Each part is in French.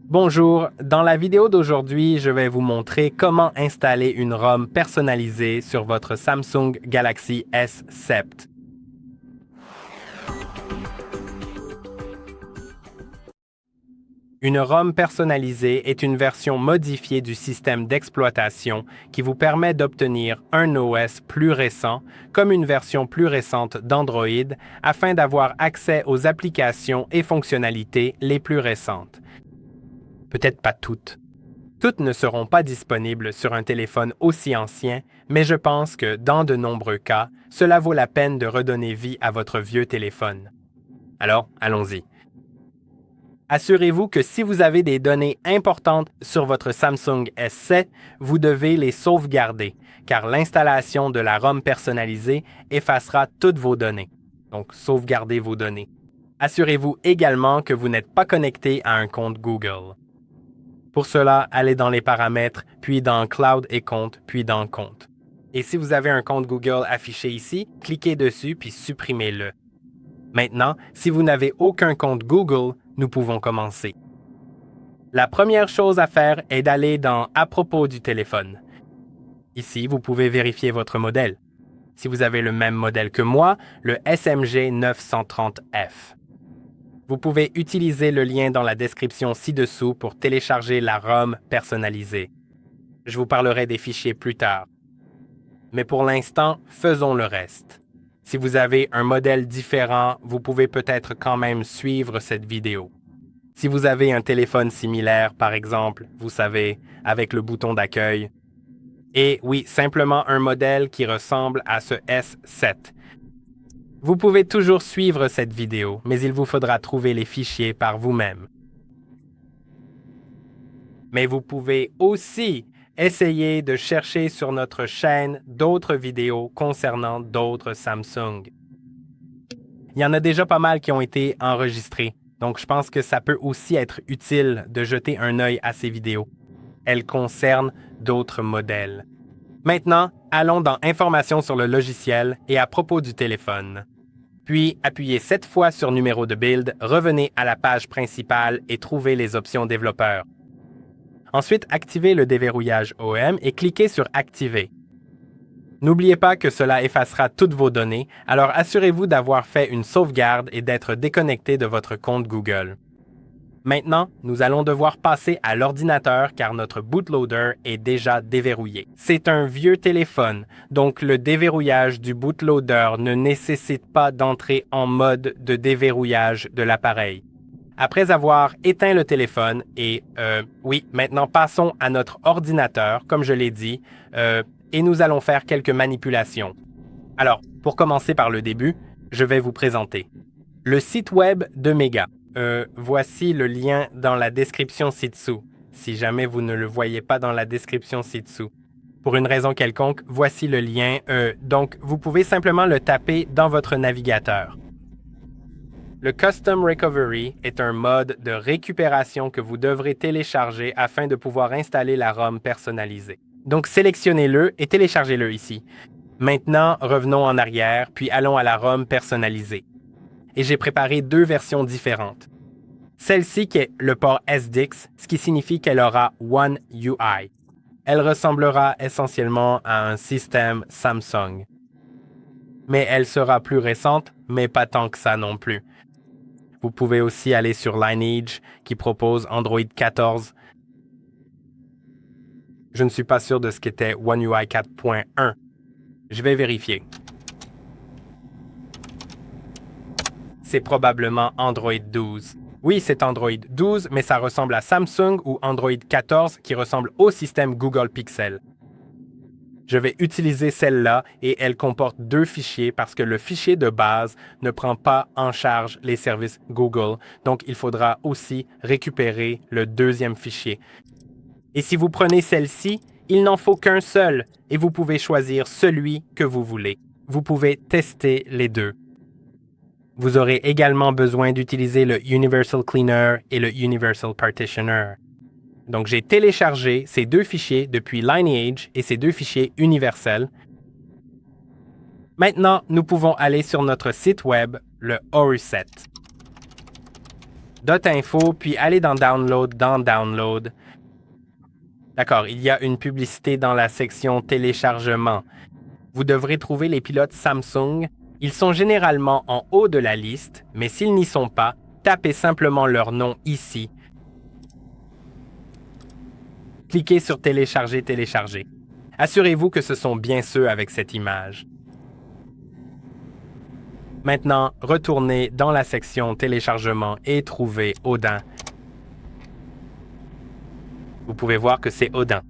Bonjour, dans la vidéo d'aujourd'hui, je vais vous montrer comment installer une ROM personnalisée sur votre Samsung Galaxy S7. Une ROM personnalisée est une version modifiée du système d'exploitation qui vous permet d'obtenir un OS plus récent, comme une version plus récente d'Android, afin d'avoir accès aux applications et fonctionnalités les plus récentes. Peut-être pas toutes. Toutes ne seront pas disponibles sur un téléphone aussi ancien, mais je pense que, dans de nombreux cas, cela vaut la peine de redonner vie à votre vieux téléphone. Alors, allons-y. Assurez-vous que si vous avez des données importantes sur votre Samsung S7, vous devez les sauvegarder, car l'installation de la ROM personnalisée effacera toutes vos données. Donc, sauvegardez vos données. Assurez-vous également que vous n'êtes pas connecté à un compte Google. Pour cela, allez dans les paramètres, puis dans Cloud et compte, puis dans Compte. Et si vous avez un compte Google affiché ici, cliquez dessus puis supprimez-le. Maintenant, si vous n'avez aucun compte Google, nous pouvons commencer. La première chose à faire est d'aller dans À propos du téléphone. Ici, vous pouvez vérifier votre modèle. Si vous avez le même modèle que moi, le SMG 930F. Vous pouvez utiliser le lien dans la description ci-dessous pour télécharger la ROM personnalisée. Je vous parlerai des fichiers plus tard. Mais pour l'instant, faisons le reste. Si vous avez un modèle différent, vous pouvez peut-être quand même suivre cette vidéo. Si vous avez un téléphone similaire, par exemple, vous savez, avec le bouton d'accueil, et oui, simplement un modèle qui ressemble à ce S7. Vous pouvez toujours suivre cette vidéo, mais il vous faudra trouver les fichiers par vous-même. Mais vous pouvez aussi essayer de chercher sur notre chaîne d'autres vidéos concernant d'autres Samsung. Il y en a déjà pas mal qui ont été enregistrées, donc je pense que ça peut aussi être utile de jeter un œil à ces vidéos. Elles concernent d'autres modèles. Maintenant, allons dans Informations sur le logiciel et à propos du téléphone. Puis, appuyez 7 fois sur Numéro de build, revenez à la page principale et trouvez les options développeurs. Ensuite, activez le déverrouillage OEM et cliquez sur Activer. N'oubliez pas que cela effacera toutes vos données, alors assurez-vous d'avoir fait une sauvegarde et d'être déconnecté de votre compte Google. Maintenant, nous allons devoir passer à l'ordinateur car notre bootloader est déjà déverrouillé. C'est un vieux téléphone, donc le déverrouillage du bootloader ne nécessite pas d'entrer en mode de déverrouillage de l'appareil. Après avoir éteint le téléphone maintenant passons à notre ordinateur, comme je l'ai dit, et nous allons faire quelques manipulations. Alors, pour commencer par le début, je vais vous présenter le site web de Mega. Voici le lien dans la description ci-dessous, si jamais vous ne le voyez pas dans la description ci-dessous. Pour une raison quelconque, voici le lien, donc vous pouvez simplement le taper dans votre navigateur. Le Custom Recovery est un mode de récupération que vous devrez télécharger afin de pouvoir installer la ROM personnalisée. Donc sélectionnez-le et téléchargez-le ici. Maintenant, revenons en arrière, puis allons à la ROM personnalisée. Et j'ai préparé deux versions différentes. Celle-ci qui est le port SDIX, ce qui signifie qu'elle aura One UI. Elle ressemblera essentiellement à un système Samsung. Mais elle sera plus récente, mais pas tant que ça non plus. Vous pouvez aussi aller sur Lineage qui propose Android 14. Je ne suis pas sûr de ce qu'était One UI 4.1. Je vais vérifier. C'est probablement Android 12. Oui, c'est Android 12, mais ça ressemble à Samsung ou Android 14 qui ressemble au système Google Pixel. Je vais utiliser celle-là et elle comporte deux fichiers parce que le fichier de base ne prend pas en charge les services Google, donc il faudra aussi récupérer le deuxième fichier. Et si vous prenez celle-ci, il n'en faut qu'un seul et vous pouvez choisir celui que vous voulez. Vous pouvez tester les deux. Vous aurez également besoin d'utiliser le Universal Cleaner et le Universal Partitioner. Donc, j'ai téléchargé ces deux fichiers depuis Lineage et ces deux fichiers universels. Maintenant, nous pouvons aller sur notre site web, le Oruset. .info, puis allez dans Download. D'accord, il y a une publicité dans la section Téléchargement. Vous devrez trouver les pilotes Samsung. Ils sont généralement en haut de la liste, mais s'ils n'y sont pas, tapez simplement leur nom ici. Cliquez sur Télécharger. Assurez-vous que ce sont bien ceux avec cette image. Maintenant, retournez dans la section Téléchargement et trouvez Odin. Vous pouvez voir que c'est Odin.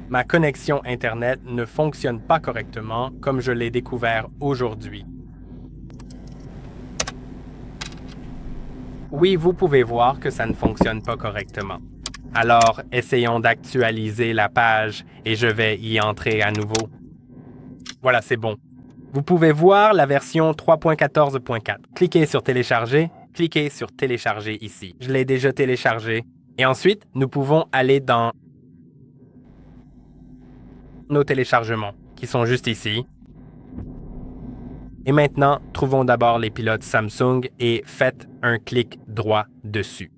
Ma connexion Internet ne fonctionne pas correctement comme je l'ai découvert aujourd'hui. Oui, vous pouvez voir que ça ne fonctionne pas correctement. Alors, essayons d'actualiser la page et je vais y entrer à nouveau. Voilà, c'est bon. Vous pouvez voir la version 3.14.4. Cliquez sur Télécharger. Cliquez sur Télécharger ici. Je l'ai déjà téléchargé. Et ensuite, nous pouvons aller dans nos téléchargements, qui sont juste ici. Et maintenant, trouvons d'abord les pilotes Samsung et faites un clic droit dessus.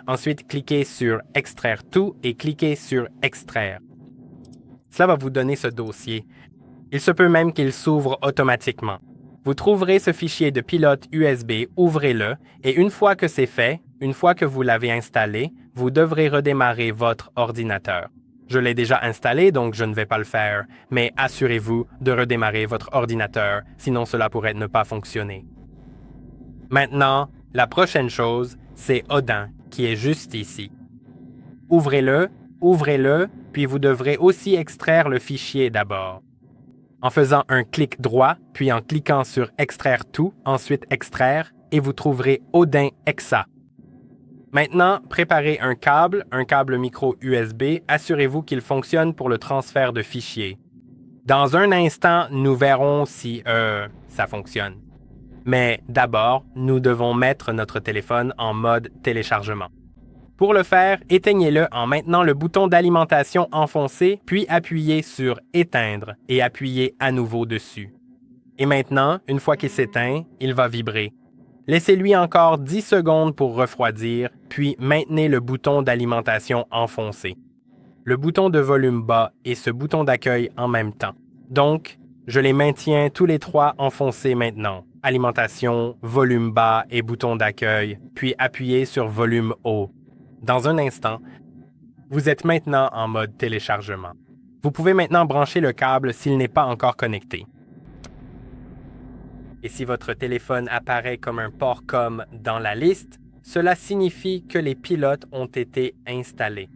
Ensuite, cliquez sur Extraire tout et cliquez sur Extraire. Cela va vous donner ce dossier. Il se peut même qu'il s'ouvre automatiquement. Vous trouverez ce fichier de pilote USB, ouvrez-le, et une fois que c'est fait, une fois que vous l'avez installé, vous devrez redémarrer votre ordinateur. Je l'ai déjà installé, donc je ne vais pas le faire, mais assurez-vous de redémarrer votre ordinateur, sinon cela pourrait ne pas fonctionner. Maintenant, la prochaine chose, c'est Odin, qui est juste ici. Ouvrez-le, puis vous devrez aussi extraire le fichier d'abord. En faisant un clic droit, puis en cliquant sur Extraire tout, ensuite Extraire, et vous trouverez Odin Exa. Maintenant, préparez un câble micro USB, assurez-vous qu'il fonctionne pour le transfert de fichiers. Dans un instant, nous verrons si ça fonctionne. Mais d'abord, nous devons mettre notre téléphone en mode téléchargement. Pour le faire, éteignez-le en maintenant le bouton d'alimentation enfoncé, puis appuyez sur Éteindre et appuyez à nouveau dessus. Et maintenant, une fois qu'il s'éteint, il va vibrer. Laissez-lui encore 10 secondes pour refroidir, puis maintenez le bouton d'alimentation enfoncé. Le bouton de volume bas et ce bouton d'accueil en même temps. Donc, je les maintiens tous les trois enfoncés maintenant. Alimentation, volume bas et bouton d'accueil, puis appuyez sur volume haut. Dans un instant, vous êtes maintenant en mode téléchargement. Vous pouvez maintenant brancher le câble s'il n'est pas encore connecté. Et si votre téléphone apparaît comme un port COM dans la liste, cela signifie que les pilotes ont été installés.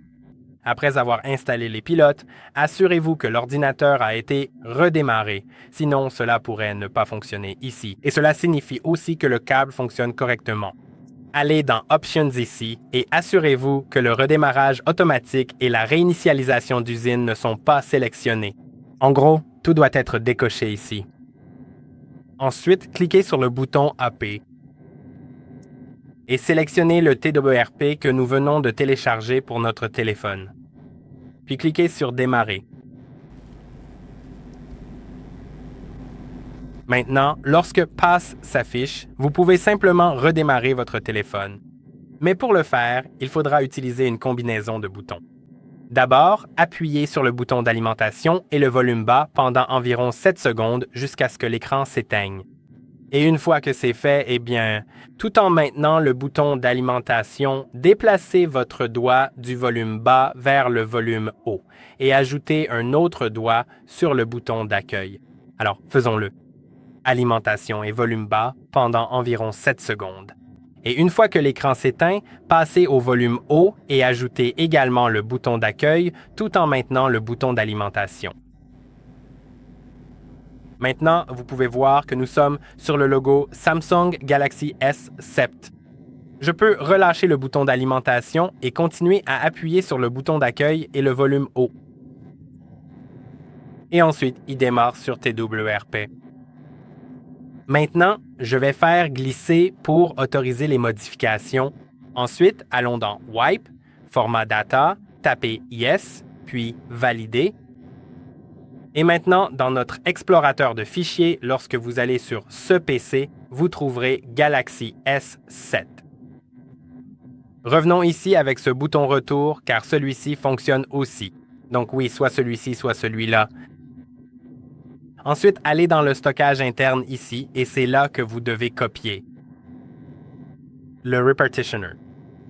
Après avoir installé les pilotes, assurez-vous que l'ordinateur a été redémarré, sinon cela pourrait ne pas fonctionner ici. Et cela signifie aussi que le câble fonctionne correctement. Allez dans Options ici et assurez-vous que le redémarrage automatique et la réinitialisation d'usine ne sont pas sélectionnés. En gros, tout doit être décoché ici. Ensuite, cliquez sur le bouton AP et sélectionnez le TWRP que nous venons de télécharger pour notre téléphone. Puis cliquez sur Démarrer. Maintenant, lorsque Pass s'affiche, vous pouvez simplement redémarrer votre téléphone. Mais pour le faire, il faudra utiliser une combinaison de boutons. D'abord, appuyez sur le bouton d'alimentation et le volume bas pendant environ 7 secondes jusqu'à ce que l'écran s'éteigne. Et une fois que c'est fait, tout en maintenant le bouton d'alimentation, déplacez votre doigt du volume bas vers le volume haut et ajoutez un autre doigt sur le bouton d'accueil. Alors, faisons-le. Alimentation et volume bas pendant environ 7 secondes. Et une fois que l'écran s'éteint, passez au volume haut et ajoutez également le bouton d'accueil tout en maintenant le bouton d'alimentation. Maintenant, vous pouvez voir que nous sommes sur le logo Samsung Galaxy S7. Je peux relâcher le bouton d'alimentation et continuer à appuyer sur le bouton d'accueil et le volume haut. Et ensuite, il démarre sur TWRP. Maintenant, je vais faire glisser pour autoriser les modifications. Ensuite, allons dans Wipe, Format Data, tapez Yes, puis Valider. Et maintenant, dans notre explorateur de fichiers, lorsque vous allez sur ce PC, vous trouverez Galaxy S7. Revenons ici avec ce bouton retour car celui-ci fonctionne aussi. Donc oui, soit celui-ci, soit celui-là. Ensuite, allez dans le stockage interne ici et c'est là que vous devez copier le repartitioner.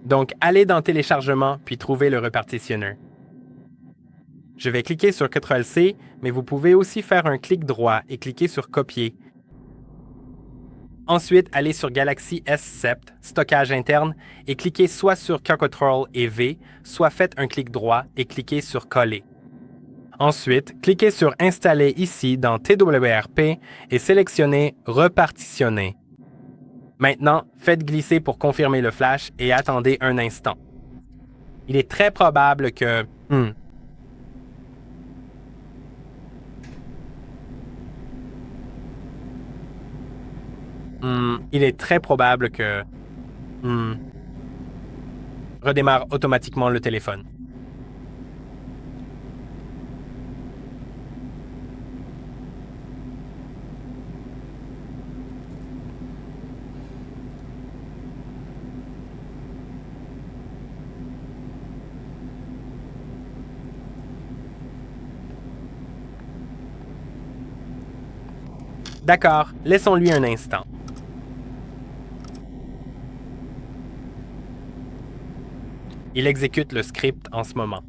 Donc, allez dans téléchargement puis trouvez le repartitioner. Je vais cliquer sur CTRL-C, mais vous pouvez aussi faire un clic droit et cliquer sur Copier. Ensuite, allez sur Galaxy S7, stockage interne, et cliquez soit sur CTRL et V, soit faites un clic droit et cliquez sur Coller. Ensuite, cliquez sur Installer ici dans TWRP et sélectionnez Repartitionner. Maintenant, faites glisser pour confirmer le flash et attendez un instant. Il est très probable que... il est très probable que... redémarre automatiquement le téléphone. D'accord, laissons-lui un instant. Il exécute le script en ce moment.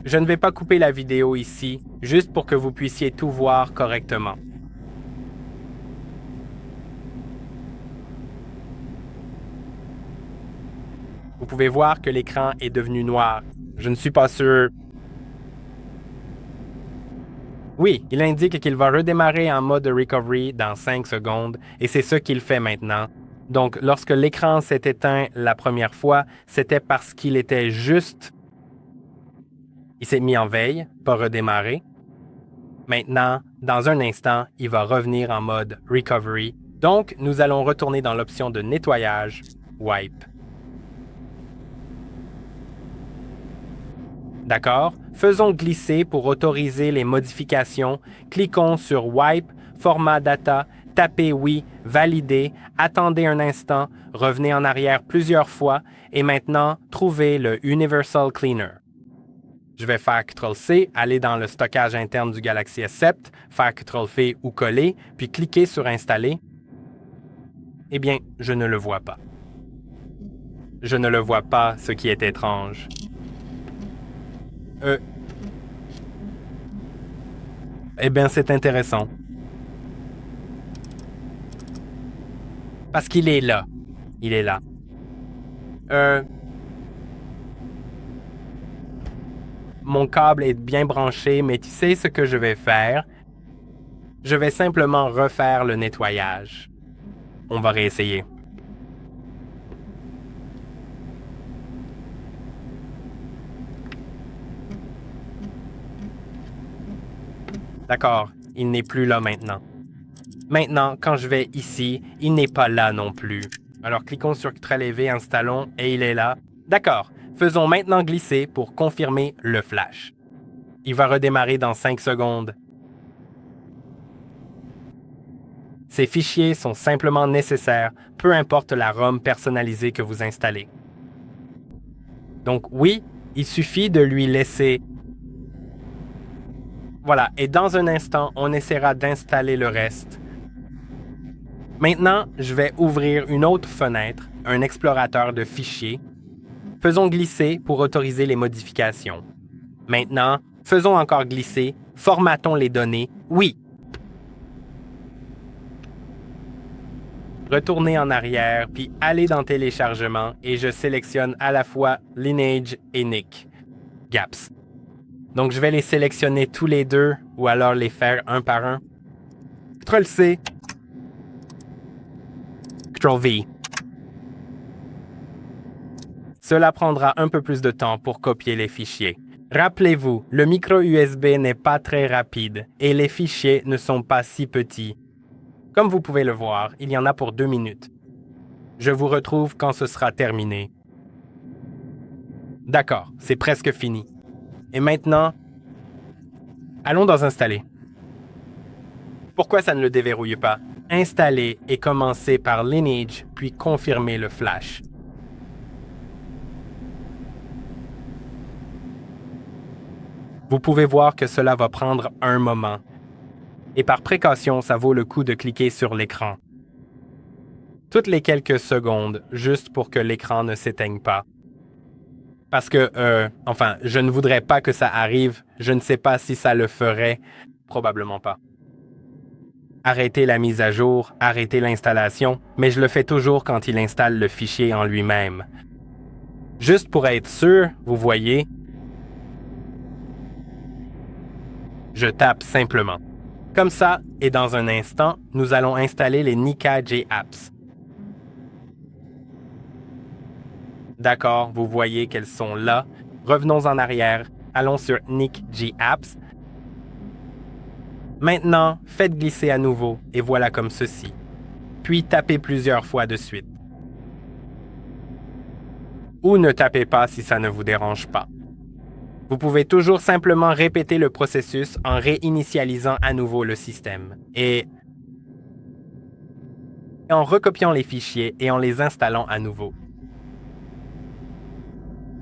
Je ne vais pas couper la vidéo ici, juste pour que vous puissiez tout voir correctement. Vous pouvez voir que l'écran est devenu noir. Je ne suis pas sûr. Oui, il indique qu'il va redémarrer en mode recovery dans 5 secondes et c'est ce qu'il fait maintenant. Donc, lorsque l'écran s'est éteint la première fois, c'était parce qu'il était juste... Il s'est mis en veille, pas redémarré. Maintenant, dans un instant, il va revenir en mode recovery. Donc, nous allons retourner dans l'option de nettoyage, Wipe. D'accord? Faisons glisser pour autoriser les modifications. Cliquons sur Wipe, Format Data, tapez Oui, Valider, attendez un instant, revenez en arrière plusieurs fois et maintenant, trouvez le Universal Cleaner. Je vais faire CTRL-C, aller dans le stockage interne du Galaxy S7, faire CTRL-V ou coller, puis cliquer sur Installer. Eh bien, je ne le vois pas. Je ne le vois pas, ce qui est étrange. Eh bien, c'est intéressant. Parce qu'il est là. Il est là. Mon câble est bien branché, mais tu sais ce que je vais faire? Je vais simplement refaire le nettoyage. On va réessayer. D'accord, il n'est plus là maintenant. Maintenant, quand je vais ici, il n'est pas là non plus. Alors cliquons sur CTRL-V, installons, et il est là. D'accord, faisons maintenant glisser pour confirmer le flash. Il va redémarrer dans 5 secondes. Ces fichiers sont simplement nécessaires, peu importe la ROM personnalisée que vous installez. Donc oui, il suffit de lui laisser... Voilà, et dans un instant, on essaiera d'installer le reste. Maintenant, je vais ouvrir une autre fenêtre, un explorateur de fichiers. Faisons glisser pour autoriser les modifications. Maintenant, faisons encore glisser, formatons les données. Oui! Retournez en arrière, puis allez dans Téléchargement et je sélectionne à la fois Lineage et Nick. Gaps. Donc, je vais les sélectionner tous les deux ou alors les faire un par un. CTRL-C. CTRL-V. Cela prendra un peu plus de temps pour copier les fichiers. Rappelez-vous, le micro USB n'est pas très rapide et les fichiers ne sont pas si petits. Comme vous pouvez le voir, il y en a pour 2 minutes. Je vous retrouve quand ce sera terminé. D'accord, c'est presque fini. Et maintenant, allons dans Installer. Pourquoi ça ne le déverrouille pas? Installer et commencer par Lineage, puis confirmer le flash. Vous pouvez voir que cela va prendre un moment. Et par précaution, ça vaut le coup de cliquer sur l'écran. Toutes les quelques secondes, juste pour que l'écran ne s'éteigne pas. Parce que, je ne voudrais pas que ça arrive. Je ne sais pas si ça le ferait. Probablement pas. Arrêtez la mise à jour, arrêtez l'installation, mais je le fais toujours quand il installe le fichier en lui-même. Juste pour être sûr, vous voyez, je tape simplement. Comme ça, et dans un instant, nous allons installer les Nika J Apps. D'accord, vous voyez qu'elles sont là. Revenons en arrière, allons sur Nik J Apps. Maintenant, faites glisser à nouveau, et voilà comme ceci. Puis tapez plusieurs fois de suite. Ou ne tapez pas si ça ne vous dérange pas. Vous pouvez toujours simplement répéter le processus en réinitialisant à nouveau le système et en recopiant les fichiers et en les installant à nouveau.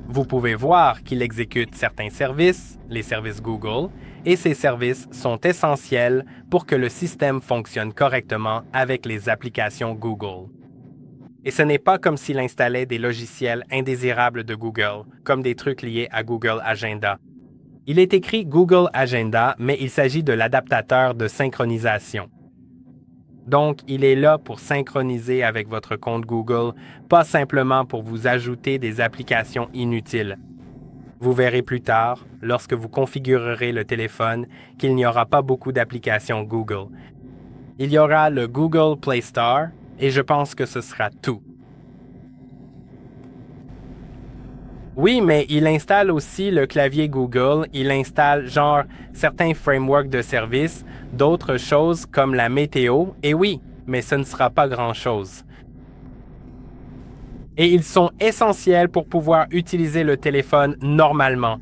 Vous pouvez voir qu'il exécute certains services, les services Google, et ces services sont essentiels pour que le système fonctionne correctement avec les applications Google. Et ce n'est pas comme s'il installait des logiciels indésirables de Google, comme des trucs liés à Google Agenda. Il est écrit Google Agenda, mais il s'agit de l'adaptateur de synchronisation. Donc, il est là pour synchroniser avec votre compte Google, pas simplement pour vous ajouter des applications inutiles. Vous verrez plus tard, lorsque vous configurerez le téléphone, qu'il n'y aura pas beaucoup d'applications Google. Il y aura le Google Play Store, et je pense que ce sera tout. Oui, mais il installe aussi le clavier Google, il installe certains frameworks de services, d'autres choses comme la météo, et oui, mais ce ne sera pas grand-chose. Et ils sont essentiels pour pouvoir utiliser le téléphone normalement.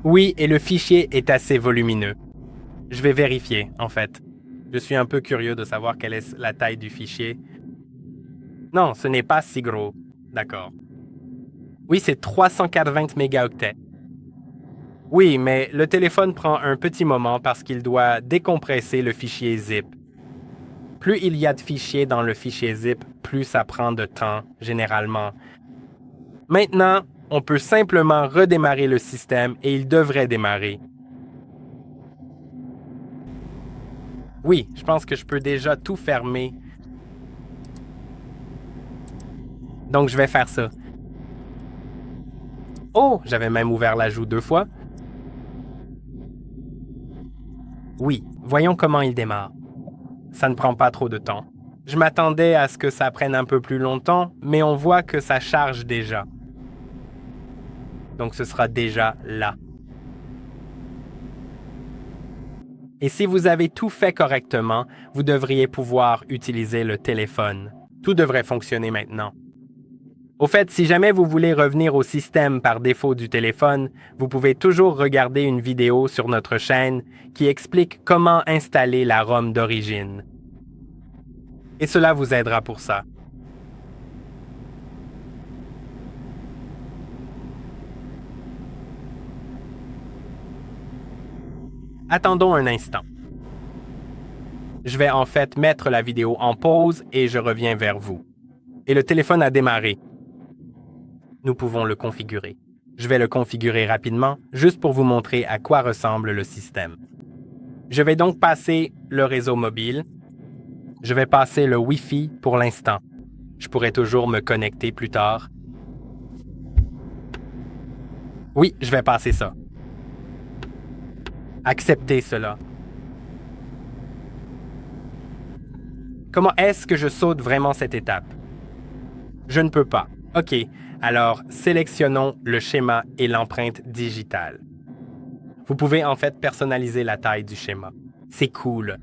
Oui, et le fichier est assez volumineux. Je vais vérifier, en fait. Je suis un peu curieux de savoir quelle est la taille du fichier. Non, ce n'est pas si gros. D'accord. Oui, c'est 380 mégaoctets. Oui, mais le téléphone prend un petit moment parce qu'il doit décompresser le fichier zip. Plus il y a de fichiers dans le fichier zip, plus ça prend de temps, généralement. Maintenant, on peut simplement redémarrer le système et il devrait démarrer. Oui, je pense que je peux déjà tout fermer. Donc, je vais faire ça. Oh, j'avais même ouvert l'ajout 2 fois. Oui, voyons comment il démarre. Ça ne prend pas trop de temps. Je m'attendais à ce que ça prenne un peu plus longtemps, mais on voit que ça charge déjà. Donc ce sera déjà là. Et si vous avez tout fait correctement, vous devriez pouvoir utiliser le téléphone. Tout devrait fonctionner maintenant. Au fait, si jamais vous voulez revenir au système par défaut du téléphone, vous pouvez toujours regarder une vidéo sur notre chaîne qui explique comment installer la ROM d'origine. Et cela vous aidera pour ça. Attendons un instant. Je vais en fait mettre la vidéo en pause et je reviens vers vous. Et le téléphone a démarré. Nous pouvons le configurer. Je vais le configurer rapidement, juste pour vous montrer à quoi ressemble le système. Je vais donc passer le réseau mobile. Je vais passer le Wi-Fi pour l'instant. Je pourrais toujours me connecter plus tard. Oui, je vais passer ça. Acceptez cela. Comment est-ce que je saute vraiment cette étape? Je ne peux pas. OK, alors sélectionnons le schéma et l'empreinte digitale. Vous pouvez en fait personnaliser la taille du schéma. C'est cool.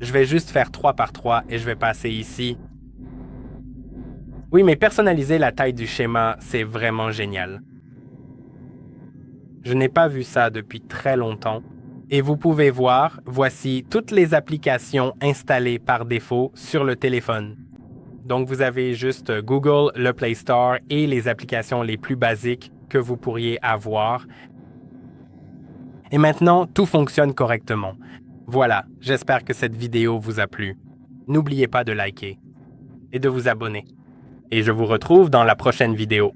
Je vais juste faire 3 par 3 et je vais passer ici. Oui, mais personnaliser la taille du schéma, c'est vraiment génial. Je n'ai pas vu ça depuis très longtemps. Et vous pouvez voir, voici toutes les applications installées par défaut sur le téléphone. Donc, vous avez juste Google, le Play Store et les applications les plus basiques que vous pourriez avoir. Et maintenant, tout fonctionne correctement. Voilà, j'espère que cette vidéo vous a plu. N'oubliez pas de liker et de vous abonner. Et je vous retrouve dans la prochaine vidéo.